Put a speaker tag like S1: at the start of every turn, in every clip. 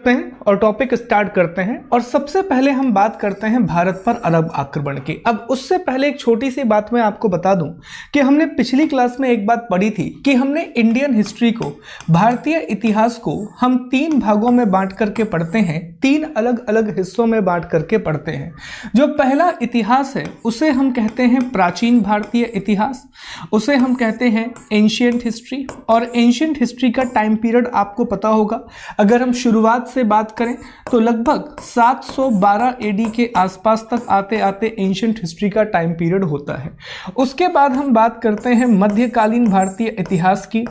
S1: हैं और topic start करते हैं। और सबसे पहले हम बात करते हैं भारत पर अरब आक्रमण की। अब उससे पहले एक छोटी सी बात मैं आपको बता दूं कि हमने पिछली क्लास में एक बात पढ़ी थी कि हमने इंडियन हिस्ट्री को, भारतीय इतिहास को हम 3 भागों में बांट करके पढ़ते हैं, 3 अलग अलग हिस्सों में बांट करके पढ़ते हैं। जो पहला इतिहास है उसे हम कहते हैं प्राचीन भारतीय इतिहास, उसे हम कहते हैं एंशिएंट हिस्ट्री। और एंशिएंट हिस्ट्री का टाइम पीरियड आपको पता होगा, अगर हम शुरुआत से बात करें तो लगभग 712 एडी के आसपास तक आते आते एंशिएंट हिस्ट्री का टाइम पीरियड होता है। उसके बाद हम बात करते हैं मध्यकालीन भारतीय इतिहास की,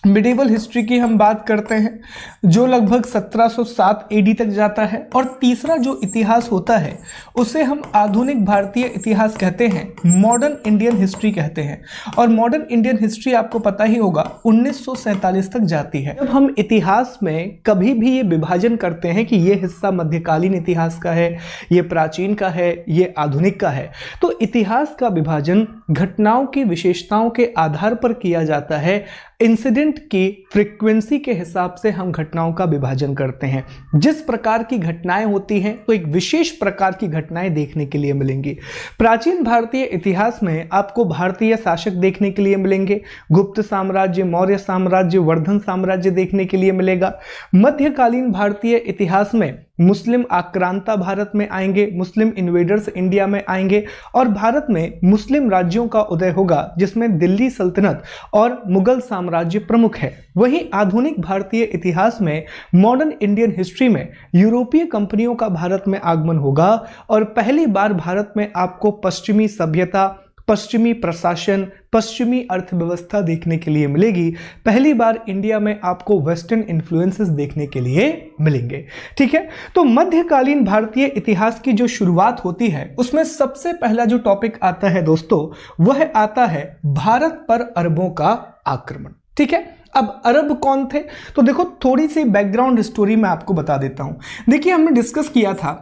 S1: मिडिवल हिस्ट्री की हम बात करते हैं जो लगभग 1707 एडी तक जाता है। और तीसरा जो इतिहास होता है उसे हम आधुनिक भारतीय इतिहास कहते हैं, मॉडर्न इंडियन हिस्ट्री कहते हैं। और मॉडर्न इंडियन हिस्ट्री आपको पता ही होगा 1947 तक जाती है। जब हम इतिहास में कभी भी ये विभाजन करते हैं कि ये हिस्सा मध्यकालीन इतिहास का है, ये प्राचीन का है, ये आधुनिक का है, तो इतिहास का विभाजन घटनाओं की विशेषताओं के आधार पर किया जाता है। इंसिडेंट की फ्रीक्वेंसी के हिसाब से हम घटनाओं का विभाजन करते हैं। जिस प्रकार की घटनाएं होती हैं तो एक विशेष प्रकार की घटनाएं देखने के लिए मिलेंगी। प्राचीन भारतीय इतिहास में आपको भारतीय शासक देखने के लिए मिलेंगे, गुप्त साम्राज्य, मौर्य साम्राज्य, वर्धन साम्राज्य देखने के लिए मिलेगा। मध्यकालीन भारतीय इतिहास में मुस्लिम आक्रांता भारत में आएंगे, मुस्लिम इन्वेडर्स इंडिया में आएंगे और भारत में मुस्लिम राज्यों का उदय होगा जिसमें दिल्ली सल्तनत और मुगल साम्राज्य प्रमुख है। वहीं आधुनिक भारतीय इतिहास में, मॉडर्न इंडियन हिस्ट्री में यूरोपीय कंपनियों का भारत में आगमन होगा और पहली बार भारत में आपको पश्चिमी सभ्यता, पश्चिमी प्रशासन, पश्चिमी अर्थव्यवस्था देखने के लिए मिलेगी। पहली बार इंडिया में आपको वेस्टर्न इन्फ्लुएंसेस देखने के लिए मिलेंगे। ठीक है, तो मध्यकालीन भारतीय इतिहास की जो शुरुआत होती है उसमें सबसे पहला जो टॉपिक आता है दोस्तों, वह आता है भारत पर अरबों का आक्रमण। ठीक है, अब अरब कौन थे? तो देखो, थोड़ी सी बैकग्राउंड स्टोरी मैं आपको बता देता हूं। देखिए, हमने डिस्कस किया था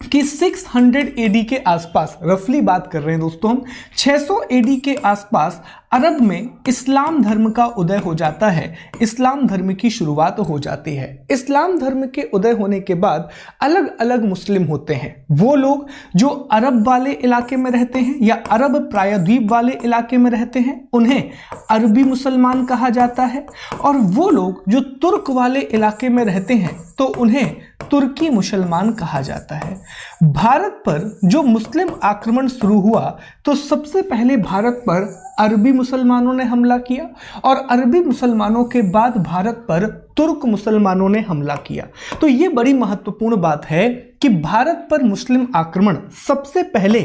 S1: कि 600 एडी के आसपास, रफली बात कर रहे हैं दोस्तों हम, 600 एडी के आसपास अरब में इस्लाम धर्म का उदय हो जाता है, इस्लाम धर्म की शुरुआत हो जाती है। इस्लाम धर्म के उदय होने के बाद अलग अलग मुस्लिम होते हैं। वो लोग जो अरब वाले इलाके में रहते हैं या अरब प्रायद्वीप वाले इलाके में रहते हैं उन्हें अरबी मुसलमान कहा जाता है, और वो लोग जो तुर्क वाले इलाके में रहते हैं तो उन्हें तुर्की मुसलमान कहा जाता है। भारत पर जो मुस्लिम आक्रमण शुरू हुआ तो सबसे पहले भारत पर अरबी मुसलमानों ने हमला किया और अरबी मुसलमानों के बाद भारत पर तुर्क मुसलमानों ने हमला किया। तो ये बड़ी महत्वपूर्ण बात है कि भारत पर मुस्लिम आक्रमण सबसे पहले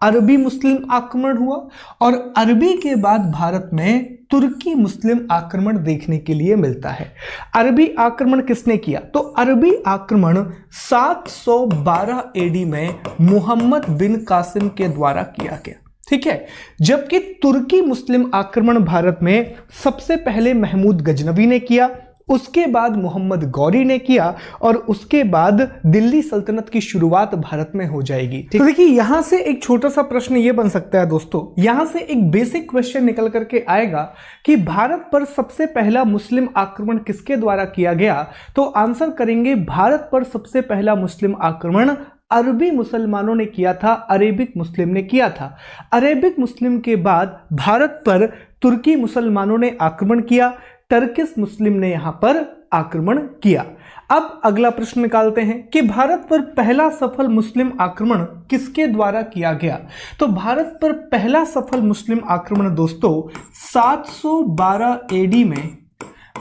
S1: अरबी मुस्लिम आक्रमण हुआ और अरबी के बाद भारत में तुर्की मुस्लिम आक्रमण देखने के लिए मिलता है। अरबी आक्रमण किसने किया? तो अरबी आक्रमण 712 एडी में मोहम्मद बिन कासिम के द्वारा किया गया। ठीक है, जबकि तुर्की मुस्लिम आक्रमण भारत में सबसे पहले महमूद गजनवी ने किया, उसके बाद मोहम्मद गौरी ने किया और उसके बाद दिल्ली सल्तनत की शुरुआत भारत में हो जाएगी। तो देखिए, यहां से एक छोटा सा प्रश्न यह बन सकता है दोस्तों, यहां से एक बेसिक क्वेश्चन निकल करके आएगा कि भारत पर सबसे पहला मुस्लिम आक्रमण किसके द्वारा किया गया? तो आंसर करेंगे, भारत पर सबसे पहला मुस्लिम आक्रमण अरबी मुसलमानों ने किया था, अरेबिक मुस्लिम ने किया था। अरेबिक मुस्लिम के बाद भारत पर तुर्की मुसलमानों ने आक्रमण किया, टर्किश मुस्लिम ने यहां पर आक्रमण किया। अब अगला प्रश्न निकालते हैं कि भारत पर पहला सफल मुस्लिम आक्रमण किसके द्वारा किया गया? तो भारत पर पहला सफल मुस्लिम आक्रमण दोस्तों 712 एडी में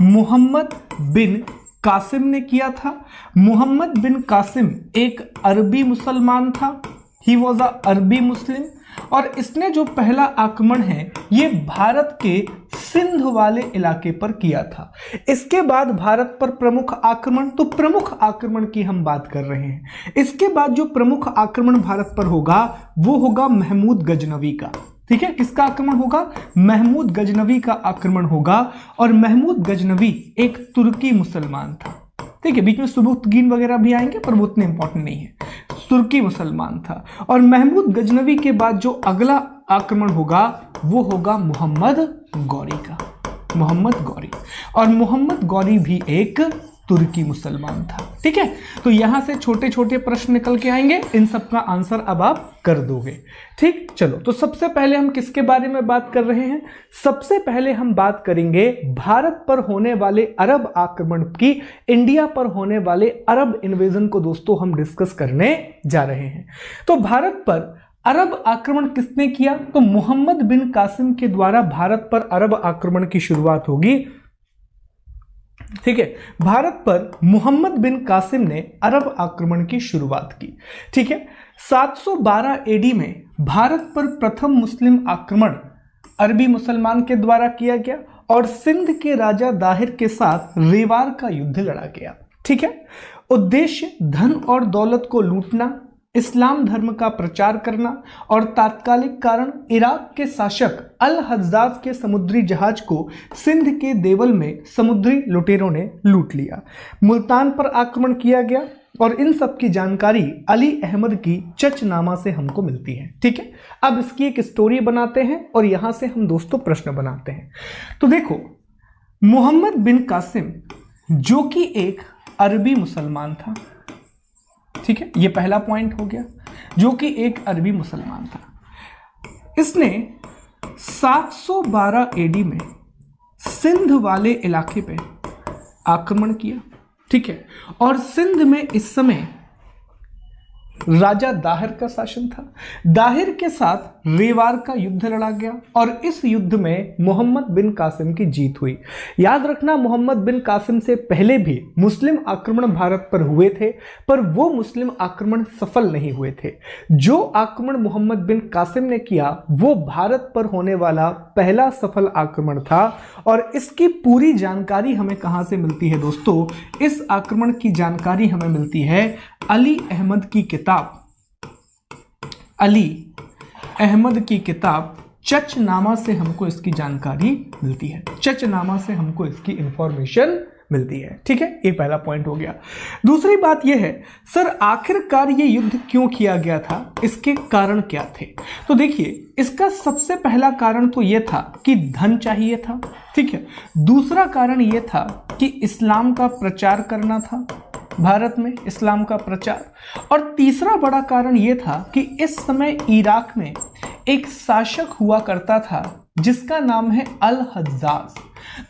S1: मोहम्मद बिन कासिम ने किया था। मोहम्मद बिन कासिम एक अरबी मुसलमान था, ही वॉज अ अरबी मुस्लिम, और इसने जो पहला आक्रमण है ये भारत के सिंध वाले इलाके पर किया था। इसके बाद भारत पर प्रमुख आक्रमण, तो प्रमुख आक्रमण की हम बात कर रहे हैं। इसके बाद जो प्रमुख आक्रमण भारत पर होगा वो होगा महमूद गजनवी का। ठीक है, किसका आक्रमण होगा? महमूद गजनवी का आक्रमण होगा, और महमूद गजनवी एक तुर्की मुसलमान था। ठीक है, बीच में सुबुक्तगीन वगैरह भी आएंगे पर वो उतने इंपॉर्टेंट नहीं है। तुर्की मुसलमान था, और महमूद गजनवी के बाद जो अगला आक्रमण होगा वो होगा मोहम्मद गौरी का, मोहम्मद गौरी। और मोहम्मद गौरी भी एक तुर्की मुसलमान था। ठीक है, तो यहां से छोटे छोटे प्रश्न निकल के आएंगे, इन सब का आंसर अब आप कर दोगे। ठीक, चलो तो सबसे पहले हम किसके बारे में बात कर रहे हैं? सबसे पहले हम बात करेंगे भारत पर होने वाले अरब आक्रमण की, इंडिया पर होने वाले अरब इन्वेजन को दोस्तों हम डिस्कस करने जा रहे हैं। तो भारत पर अरब आक्रमण किसने किया? तो मोहम्मद बिन कासिम के द्वारा भारत पर अरब आक्रमण की शुरुआत होगी। ठीक है, भारत पर मोहम्मद बिन कासिम ने अरब आक्रमण की शुरुआत की। ठीक है, 712 एडी में भारत पर प्रथम मुस्लिम आक्रमण अरबी मुसलमान के द्वारा किया गया और सिंध के राजा दाहिर के साथ रेवार का युद्ध लड़ा गया। ठीक है, उद्देश्य धन और दौलत को लूटना, इस्लाम धर्म का प्रचार करना और तात्कालिक कारण इराक के शासक अल हज्जाज के समुद्री जहाज को सिंध के देवल में समुद्री लुटेरों ने लूट लिया। मुल्तान पर आक्रमण किया गया और इन सब की जानकारी अली अहमद की चचनामा से हमको मिलती है। ठीक है, अब इसकी एक स्टोरी बनाते हैं और यहां से हम दोस्तों प्रश्न बनाते हैं। तो देखो, मोहम्मद बिन कासिम जो कि एक अरबी मुसलमान था, ठीक है, ये पहला पॉइंट हो गया, जो कि एक अरबी मुसलमान था। इसने 712 एडी में सिंध वाले इलाके पे आक्रमण किया। ठीक है, और सिंध में इस समय राजा दाहिर का शासन था। दाहिर के साथ रेवार का युद्ध लड़ा गया और इस युद्ध में मोहम्मद बिन कासिम की जीत हुई। याद रखना, मोहम्मद बिन कासिम से पहले भी मुस्लिम आक्रमण भारत पर हुए थे, पर वो मुस्लिम आक्रमण सफल नहीं हुए थे। जो आक्रमण मोहम्मद बिन कासिम ने किया वो भारत पर होने वाला पहला सफल आक्रमण था। और इसकी पूरी जानकारी हमें कहां से मिलती है दोस्तों? इस आक्रमण की जानकारी हमें मिलती है अली अहमद की किताब, अली अहमद की किताब चचनामा से हमको इसकी जानकारी मिलती है। चचनामा से हमको इसकी इंफॉर्मेशन मिलती है। ठीक है, ये पहला पॉइंट हो गया। दूसरी बात यह है, सर आखिरकार ये युद्ध क्यों किया गया था, इसके कारण क्या थे? तो देखिए, इसका सबसे पहला कारण तो यह था कि धन चाहिए था। ठीक है, दूसरा कारण यह था कि इस्लाम का प्रचार करना था, भारत में इस्लाम का प्रचार। और तीसरा बड़ा कारण यह था कि इस समय इराक में एक शासक हुआ करता था जिसका नाम है अल हज्जाज।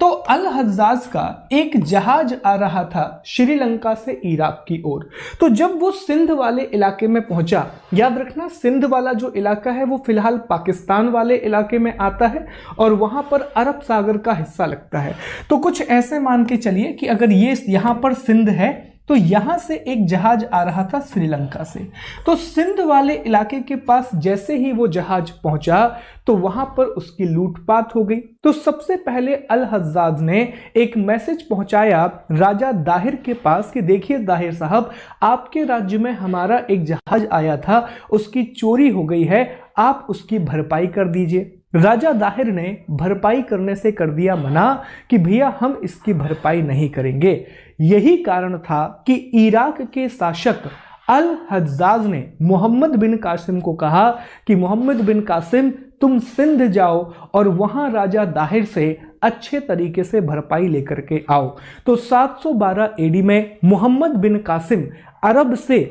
S1: तो अल हज्जाज का एक जहाज आ रहा था श्रीलंका से इराक की ओर। तो जब वो सिंध वाले इलाके में पहुंचा, याद रखना सिंध वाला जो इलाका है वो फिलहाल पाकिस्तान वाले इलाके में आता है और वहां पर अरब सागर का हिस्सा लगता है। तो कुछ ऐसे मान के चलिए कि अगर ये यहां पर सिंध है तो यहां से एक जहाज आ रहा था श्रीलंका से। तो सिंध वाले इलाके के पास जैसे ही वो जहाज पहुंचा तो वहां पर उसकी लूटपाट हो गई। तो सबसे पहले अल हज्जाज ने एक मैसेज पहुंचाया राजा दाहिर के पास कि देखिए दाहिर साहब, आपके राज्य में हमारा एक जहाज आया था, उसकी चोरी हो गई है, आप उसकी भरपाई कर दीजिए। राजा दाहिर ने भरपाई करने से कर दिया मना कि भैया हम इसकी भरपाई नहीं करेंगे। यही कारण था कि इराक के शासक अल हज्जाज ने मोहम्मद बिन कासिम को कहा कि मोहम्मद बिन कासिम तुम सिंध जाओ और वहां राजा दाहिर से अच्छे तरीके से भरपाई लेकर के आओ। तो 712 एडी में मोहम्मद बिन कासिम अरब से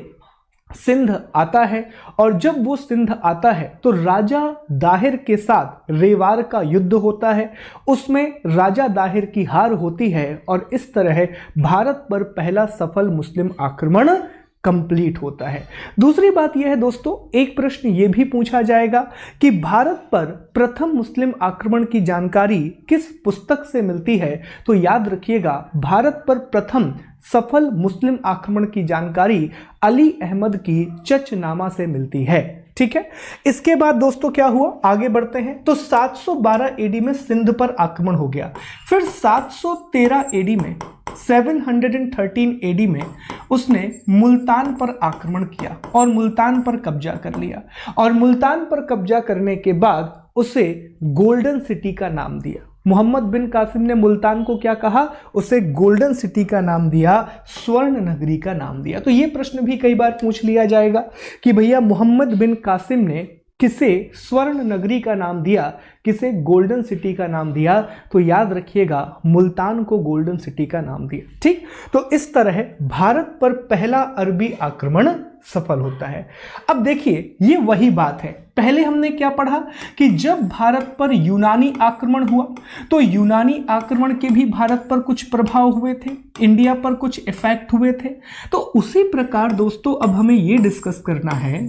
S1: सिंध आता है और जब वो सिंध आता है तो राजा दाहिर के साथ रेवार का युद्ध होता है। उसमें राजा दाहिर की हार होती है और इस तरह भारत पर पहला सफल मुस्लिम आक्रमण कंप्लीट होता है। दूसरी बात यह है दोस्तों, एक प्रश्न यह भी पूछा जाएगा कि भारत पर प्रथम मुस्लिम आक्रमण की जानकारी किस पुस्तक से मिलती है? तो याद रखिएगा, भारत पर प्रथम सफल मुस्लिम आक्रमण की जानकारी अली अहमद की चचनामा से मिलती है। ठीक है, इसके बाद दोस्तों क्या हुआ, आगे बढ़ते हैं। तो 712 एडी में सिंध पर आक्रमण हो गया। फिर 713 एडी में 713 एडी में उसने मुल्तान पर आक्रमण किया और मुल्तान पर कब्जा कर लिया। और मुल्तान पर कब्जा करने के बाद उसे गोल्डन सिटी का नाम दिया। मोहम्मद बिन कासिम ने मुल्तान को क्या कहा? उसे गोल्डन सिटी का नाम दिया, स्वर्ण नगरी का नाम दिया। तो ये प्रश्न भी कई बार पूछ लिया जाएगा कि भैया मोहम्मद बिन कासिम ने किसे स्वर्ण नगरी का नाम दिया, किसे गोल्डन सिटी का नाम दिया? तो याद रखिएगा, मुल्तान को गोल्डन सिटी का नाम दिया। ठीक, तो इस तरह भारत पर पहला अरबी आक्रमण सफल होता है। अब देखिए, ये वही बात है, पहले हमने क्या पढ़ा कि जब भारत पर यूनानी आक्रमण हुआ तो यूनानी आक्रमण के भी भारत पर कुछ प्रभाव हुए थे, इंडिया पर कुछ इफेक्ट हुए थे। तो उसी प्रकार दोस्तों अब हमें ये डिस्कस करना है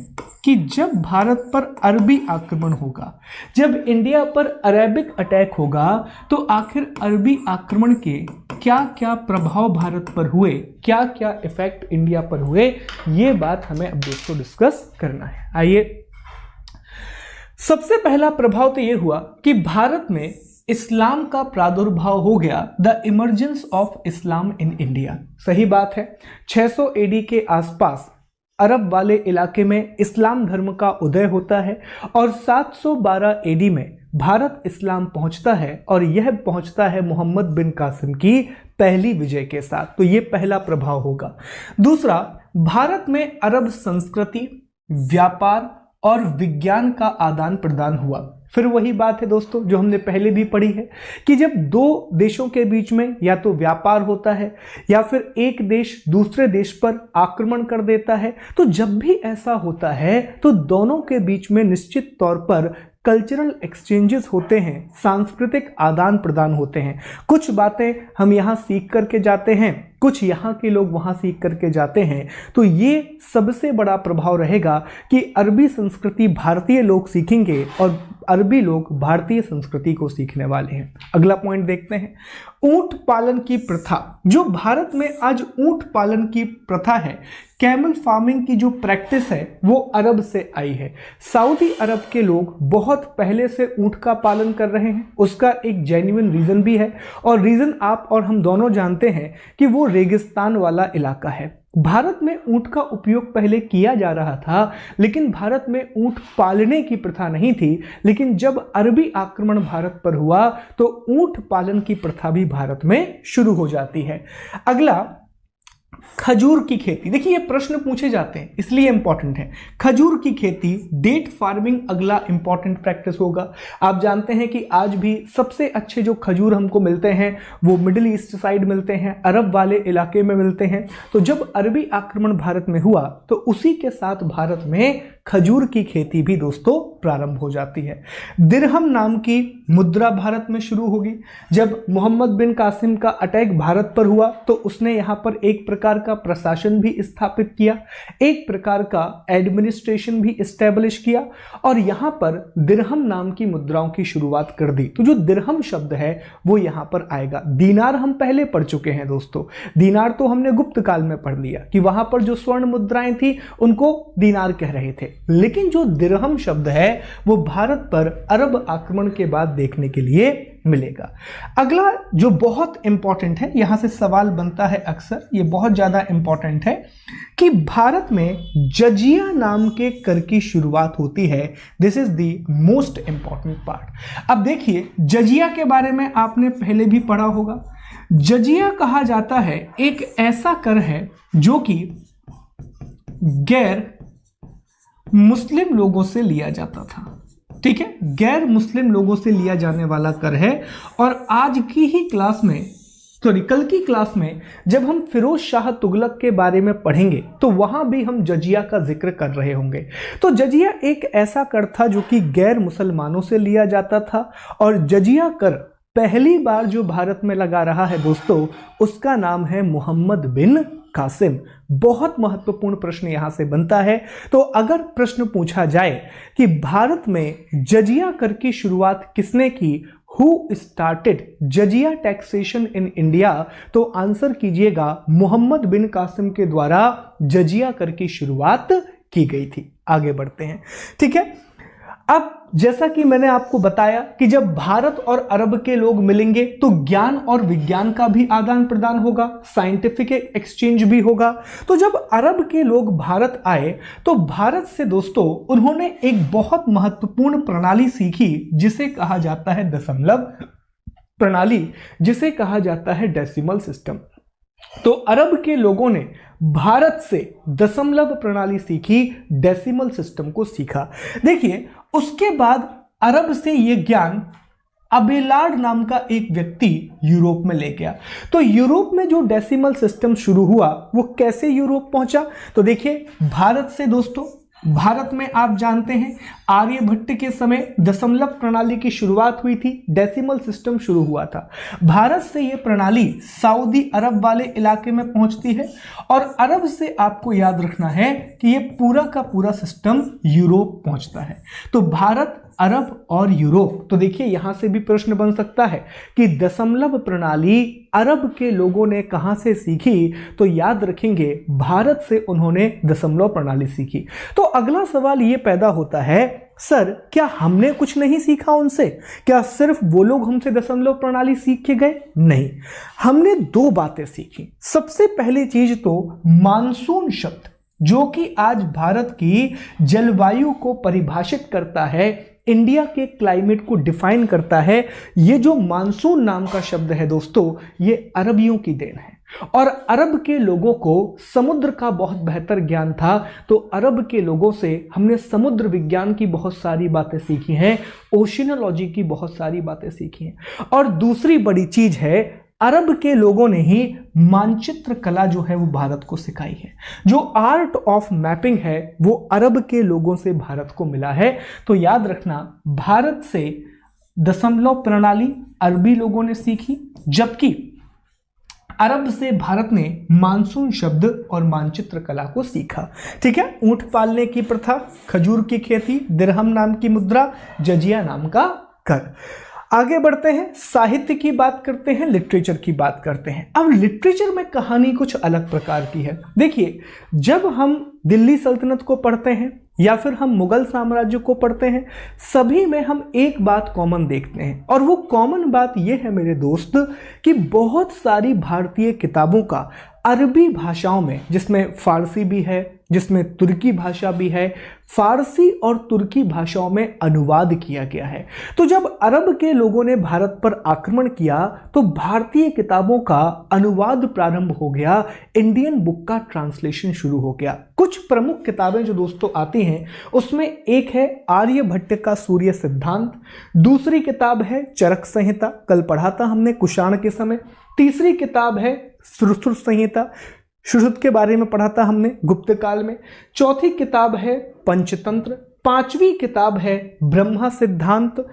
S1: कि जब भारत पर अरबी आक्रमण होगा, जब इंडिया पर अरेबिक अटैक होगा, तो आखिर अरबी आक्रमण के क्या क्या प्रभाव भारत पर हुए, क्या क्या इफेक्ट इंडिया पर हुए, ये बात हमें अब दोस्तों डिस्कस करना है। आइए, सबसे पहला प्रभाव तो यह हुआ कि भारत में इस्लाम का प्रादुर्भाव हो गया, the emergence of Islam in India. सही बात है, 600 एडी के आसपास अरब वाले इलाके में इस्लाम धर्म का उदय होता है और 712 एडी में भारत इस्लाम पहुंचता है और यह पहुंचता है मोहम्मद बिन कासिम की पहली विजय के साथ। तो यह पहला प्रभाव होगा। दूसरा, भारत में अरब संस्कृति, व्यापार और विज्ञान का आदान प्रदान हुआ। फिर वही बात है दोस्तों जो हमने पहले भी पढ़ी है कि जब दो देशों के बीच में या तो व्यापार होता है या फिर एक देश दूसरे देश पर आक्रमण कर देता है, तो जब भी ऐसा होता है तो दोनों के बीच में निश्चित तौर पर कल्चरल एक्सचेंजेस होते हैं, सांस्कृतिक आदान प्रदान होते हैं। कुछ बातें हम यहाँ सीख करके जाते हैं, कुछ यहाँ के लोग वहाँ सीख करके जाते हैं। तो ये सबसे बड़ा प्रभाव रहेगा कि अरबी संस्कृति भारतीय लोग सीखेंगे और अरबी लोग भारतीय संस्कृति को सीखने वाले हैं। अगला पॉइंट देखते हैं, ऊंट पालन की प्रथा। जो भारत में आज ऊंट पालन की प्रथा है, कैमल फार्मिंग की जो प्रैक्टिस है, वो अरब से आई है। सऊदी अरब के लोग बहुत पहले से ऊंट का पालन कर रहे हैं। उसका एक जेन्युइन रीजन भी है और रीजन आप और हम दोनों जानते हैं कि वो रेगिस्तान वाला इलाका है। भारत में ऊंट का उपयोग पहले किया जा रहा था, लेकिन भारत में ऊंट पालने की प्रथा नहीं थी। लेकिन जब अरबी आक्रमण भारत पर हुआ तो ऊंट पालन की प्रथा भी भारत में शुरू हो जाती है। अगला, खजूर की खेती। देखिए ये प्रश्न पूछे जाते हैं इसलिए इंपॉर्टेंट है। खजूर की खेती, डेट फार्मिंग अगला इंपॉर्टेंट प्रैक्टिस होगा। आप जानते हैं कि आज भी सबसे अच्छे जो खजूर हमको मिलते हैं वो मिडिल ईस्ट साइड मिलते हैं, अरब वाले इलाके में मिलते हैं। तो जब अरबी आक्रमण भारत में हुआ तो उसी के साथ भारत में खजूर की खेती भी दोस्तों प्रारंभ हो जाती है। दिरहम नाम की मुद्रा भारत में शुरू होगी। जब मोहम्मद बिन कासिम का अटैक भारत पर हुआ तो उसने यहाँ पर एक प्रकार का प्रशासन भी स्थापित किया, एक प्रकार का एडमिनिस्ट्रेशन भी एस्टेब्लिश किया और यहाँ पर दिरहम नाम की मुद्राओं की शुरुआत कर दी। तो जो दिरहम शब्द है वो यहाँ पर आएगा। दीनार हम पहले पढ़ चुके हैं दोस्तों, दीनार तो हमने गुप्त काल में पढ़ लिया कि वहां पर जो स्वर्ण मुद्राएं थी उनको दीनार कह रहे थे। लेकिन जो दिरहम शब्द है वो भारत पर अरब आक्रमण के बाद देखने के लिए मिलेगा। अगला जो बहुत इंपॉर्टेंट है, यहां से सवाल बनता है अक्सर, ये बहुत ज्यादा इंपॉर्टेंट है कि भारत में जजिया नाम के कर की शुरुआत होती है। This is the most important part. अब देखिए, जजिया के बारे में आपने पहले भी पढ़ा होगा। जजिया कहा जाता है एक ऐसा कर है जो कि गैर मुस्लिम लोगों से लिया जाता था। ठीक है, गैर मुस्लिम लोगों से लिया जाने वाला कर है। और आज की ही क्लास में, कल की क्लास में जब हम फिरोज शाह तुगलक के बारे में पढ़ेंगे तो वहां भी हम जजिया का जिक्र कर रहे होंगे। तो जजिया एक ऐसा कर था जो कि गैर मुसलमानों से लिया जाता था और जजिया कर पहली बार जो भारत में लगा रहा है दोस्तों, उसका नाम है मोहम्मद बिन कासिम। बहुत महत्वपूर्ण प्रश्न यहां से बनता है। तो अगर प्रश्न पूछा जाए कि भारत में जजिया कर की शुरुआत किसने की, हु स्टार्टेड जजिया टैक्सेशन इन इंडिया, तो आंसर कीजिएगा मोहम्मद बिन कासिम के द्वारा जजिया कर की शुरुआत की गई थी। आगे बढ़ते हैं। ठीक है, अब जैसा कि मैंने आपको बताया कि जब भारत और अरब के लोग मिलेंगे तो ज्ञान और विज्ञान का भी आदान प्रदान होगा, साइंटिफिक एक्सचेंज भी होगा। तो जब अरब के लोग भारत आए तो भारत से दोस्तों उन्होंने एक बहुत महत्वपूर्ण प्रणाली सीखी जिसे कहा जाता है दशमलव प्रणाली, जिसे कहा जाता है डेसिमल सिस्टम। तो अरब के लोगों ने भारत से दशमलव प्रणाली सीखी, डेसिमल सिस्टम को सीखा। देखिए, उसके बाद अरब से ये ज्ञान अबेलार्ड नाम का एक व्यक्ति यूरोप में ले गया। तो यूरोप में जो डेसिमल सिस्टम शुरू हुआ वो कैसे यूरोप पहुंचा? तो देखिए, भारत से दोस्तों, भारत में आप जानते हैं आर्यभट्ट के समय दशमलव प्रणाली की शुरुआत हुई थी, डेसिमल सिस्टम शुरू हुआ था। भारत से यह प्रणाली सऊदी अरब वाले इलाके में पहुंचती है और अरब से आपको याद रखना है कि यह पूरा का पूरा सिस्टम यूरोप पहुंचता है। तो भारत, अरब और यूरोप। तो देखिए, यहां से भी प्रश्न बन सकता है कि दशमलव प्रणाली अरब के लोगों ने कहां से सीखी? तो याद रखेंगे, भारत से उन्होंने दशमलव प्रणाली सीखी। तो अगला सवाल यह पैदा होता है, सर क्या हमने कुछ नहीं सीखा उनसे? क्या सिर्फ वो लोग हमसे दशमलव प्रणाली सीख के गए? नहीं, हमने दो बातें सीखी। सबसे पहली चीज तो मानसून शब्द, जो कि आज भारत की जलवायु को परिभाषित करता है, इंडिया के क्लाइमेट को डिफाइन करता है। ये जो मानसून नाम का शब्द है दोस्तों, ये अरबियों की देन है और अरब के लोगों को समुद्र का बहुत बेहतर ज्ञान था। तो अरब के लोगों से हमने समुद्र विज्ञान की बहुत सारी बातें सीखी हैं, ओशिनोलॉजी की बहुत सारी बातें सीखी हैं। और दूसरी बड़ी चीज है, अरब के लोगों ने ही मानचित्र कला जो है वो भारत को सिखाई है। जो आर्ट ऑफ मैपिंग है वो अरब के लोगों से भारत को मिला है। तो याद रखना, भारत से दशमलव प्रणाली अरबी लोगों ने सीखी, जबकि अरब से भारत ने मानसून शब्द और मानचित्र कला को सीखा। ठीक है, ऊंट पालने की प्रथा, खजूर की खेती, दिरहम नाम की मुद्रा, जजिया नाम का कर। आगे बढ़ते हैं, साहित्य की बात करते हैं, लिटरेचर की बात करते हैं। अब लिटरेचर में कहानी कुछ अलग प्रकार की है। देखिए, जब हम दिल्ली सल्तनत को पढ़ते हैं या फिर हम मुगल साम्राज्य को पढ़ते हैं, सभी में हम एक बात कॉमन देखते हैं, और वो कॉमन बात ये है मेरे दोस्त कि बहुत सारी भारतीय किताबों का अरबी भाषाओं में, जिसमें फारसी भी है, जिसमें तुर्की भाषा भी है, फारसी और तुर्की भाषाओं में अनुवाद किया गया है। तो जब अरब के लोगों ने भारत पर आक्रमण किया तो भारतीय किताबों का अनुवाद प्रारंभ हो गया, इंडियन बुक का ट्रांसलेशन शुरू हो गया। कुछ प्रमुख किताबें जो दोस्तों आती हैं, उसमें एक है आर्यभट्ट का सूर्य सिद्धांत, दूसरी किताब है चरक संहिता, कल पढ़ा था हमने कुषाण के समय, तीसरी किताब है सुश्रुत संहिता, सुश्रुत के बारे में पढ़ा था हमने गुप्त काल में, चौथी किताब है पंचतंत्र, पांचवी किताब है ब्रह्मा सिद्धांत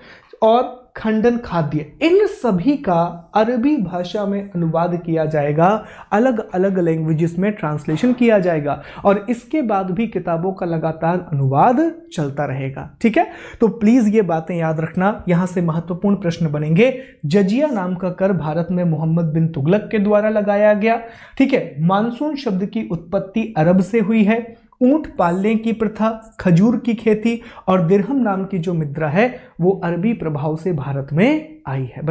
S1: और खंडन खाद्य। इन सभी का अरबी भाषा में अनुवाद किया जाएगा, अलग अलग लैंग्वेजेस में ट्रांसलेशन किया जाएगा, और इसके बाद भी किताबों का लगातार अनुवाद चलता रहेगा। ठीक है, तो प्लीज ये बातें याद रखना। यहां से महत्वपूर्ण प्रश्न बनेंगे। जजिया नाम का कर भारत में मोहम्मद बिन तुगलक के द्वारा लगाया गया। ठीक है, मानसून शब्द की उत्पत्ति अरब से हुई है, ऊंट पालने की प्रथा, खजूर की खेती और दिरहम नाम की जो मुद्रा है वो अरबी प्रभाव से भारत में आई है।